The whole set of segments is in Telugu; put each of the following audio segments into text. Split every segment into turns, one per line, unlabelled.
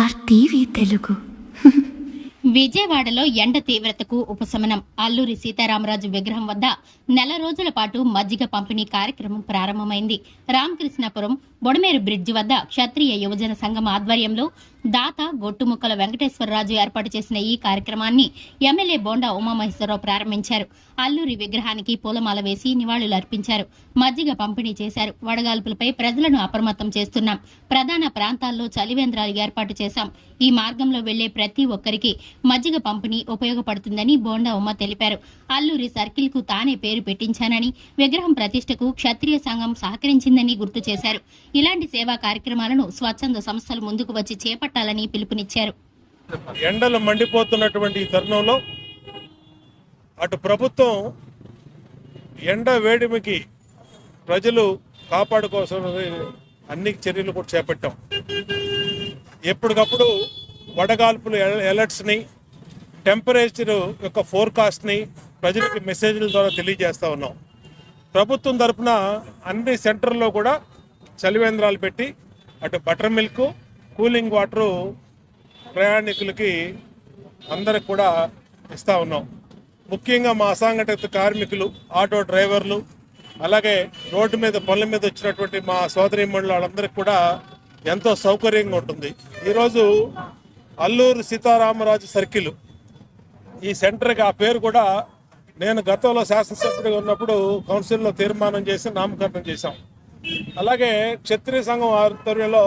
ARTV తెలుగు.
విజయవాడలో ఎండ తీవ్రతకు ఉపశమనం. అల్లూరి సీతారామరాజు విగ్రహం వద్ద నెల రోజుల పాటు మజ్జిగ పంపిణీ కార్యక్రమం ప్రారంభమైంది. రామకృష్ణాపురం బొడమేరు బ్రిడ్జి వద్ద క్షత్రియ యువజన సంఘం ఆధ్వర్యంలో దాత గొట్టుముక్కల వెంకటేశ్వరరాజు ఏర్పాటు చేసిన ఈ కార్యక్రమాన్ని ఎమ్మెల్యే బోండా ఉమామహేశ్వరరావు ప్రారంభించారు. అల్లూరి విగ్రహానికి పూలమాల వేసి నివాళులు అర్పించారు. మజ్జిగ పంపిణీ చేశారు. వడగాల్పులపై ప్రజలను అప్రమత్తం చేస్తున్నాం. ప్రధాన ప్రాంతాల్లో చలివేంద్రాలు ఏర్పాటు చేశాం. ఈ మార్గంలో వెళ్లే ప్రతి ఒక్కరికి మజ్జిగ పంపిణీ ఉపయోగపడుతుందని బోండా ఉమ్మ తెలిపారు. అల్లూరి సర్కిల్ కు తానే పేరు పెట్టించానని, విగ్రహం ప్రతిష్టకు క్షత్రియ సంఘం సహకరించిందని గుర్తు చేశారు. ఇలాంటి సేవా కార్యక్రమాలను స్వచ్ఛంద సంస్థలు ముందుకు వచ్చి చేపట్టాలని పిలుపునిచ్చారు.
ఎండలు మండిపోతున్నటువంటి ఈ తరుణంలో అటు ప్రభుత్వం ఎండ వేడిమికి ప్రజలు కాపాడుకోసం అన్ని చర్యలు కూడా చేపట్టాం. ఎప్పటికప్పుడు వడగాల్పులు అలర్ట్స్ని, టెంపరేచర్ యొక్క ఫోర్కాస్ట్ని ప్రజలకి మెసేజ్ల ద్వారా తెలియజేస్తూ ఉన్నాం. ప్రభుత్వం తరఫున అన్ని సెంటర్లో కూడా చలివేంద్రాలు పెట్టి అటు బటర్ మిల్క్, కూలింగ్ వాటరు ప్రయాణికులకి అందరికి కూడా ఇస్తూ ఉన్నాం. ముఖ్యంగా మా అసంఘటిత కార్మికులు, ఆటో డ్రైవర్లు, అలాగే రోడ్డు మీద పనుల మీద వచ్చినటువంటి మా సోదరీమణులు వాళ్ళందరికీ కూడా ఎంతో సౌకర్యంగా ఉంటుంది. ఈరోజు అల్లూరు సీతారామరాజు సర్కిల్ ఈ సెంటర్కి ఆ పేరు కూడా నేను గతంలో శాసనసభ్యుడిగా ఉన్నప్పుడు కౌన్సిల్లో తీర్మానం చేసి నామకరణం చేశాం. అలాగే క్షత్రియ సంఘం ఆధ్వర్యంలో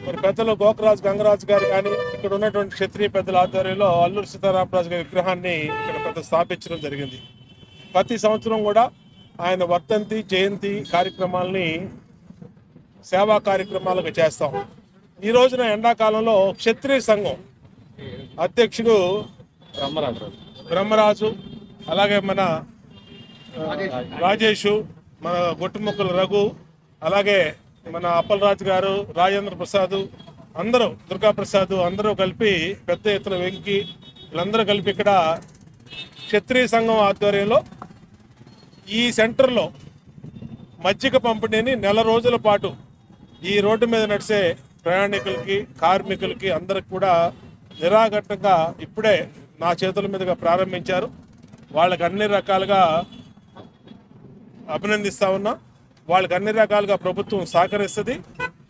మరి పెద్దలు గోకరాజు గంగరాజు గారు కానీ ఇక్కడ ఉన్నటువంటి క్షత్రియ పెద్దల ఆధ్వర్యంలో అల్లూరు సీతారామరాజు గారి విగ్రహాన్ని ఇక్కడ పెద్ద స్థాపించడం జరిగింది. ప్రతి సంవత్సరం కూడా ఆయన వర్ధంతి, జయంతి కార్యక్రమాలని సేవా కార్యక్రమాలుగా చేస్తాం. ఈ రోజున ఎండాకాలంలో క్షత్రియ సంఘం అధ్యక్షుడు బ్రహ్మరాజు, అలాగే మన రాజేషు, మన గొట్టుముక్కల రఘు, అలాగే మన అప్పలరాజు గారు, రాజేంద్ర ప్రసాద్, అందరూ దుర్గాప్రసాద్ అందరూ కలిపి పెద్ద ఎత్తున వెంకి వీళ్ళందరూ కలిపి ఇక్కడ క్షత్రియ సంఘం ఆధ్వర్యంలో ఈ సెంటర్లో మజ్జిగ పంపిణీని నెల రోజుల పాటు ఈ రోడ్డు మీద నడిచే ప్రయాణికులకి, కార్మికులకి అందరికి కూడా నిరాఘాటంగా ఇప్పుడే నా చేతుల మీదుగా ప్రారంభించారు. వాళ్ళకి అన్ని రకాలుగా అభినందిస్తా ఉన్నా. వాళ్ళకి అన్ని రకాలుగా ప్రభుత్వం సహకరిస్తుంది.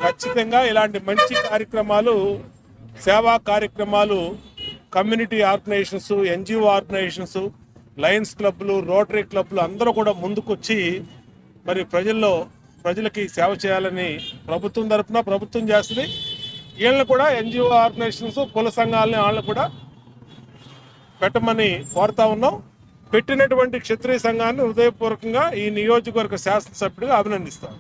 ఖచ్చితంగా ఇలాంటి మంచి కార్యక్రమాలు, సేవా కార్యక్రమాలు community organisations, NGO organisations, Lions క్లబ్లు, రోటరీ క్లబ్లు అందరూ కూడా ముందుకొచ్చి మరి ప్రజలకి సేవ చేయాలని ప్రభుత్వం తరఫున ప్రభుత్వం చేస్తుంది. వీళ్ళని కూడా ఎన్జిఓ ఆర్గనైజేషన్స్, కుల సంఘాలని వాళ్ళని కూడా పెట్టమని కోరుతా ఉన్నాం. పెట్టినటువంటి క్షత్రియ సంఘాన్ని హృదయపూర్వకంగా ఈ నియోజకవర్గ శాసనసభ్యుడిగా అభినందిస్తాం.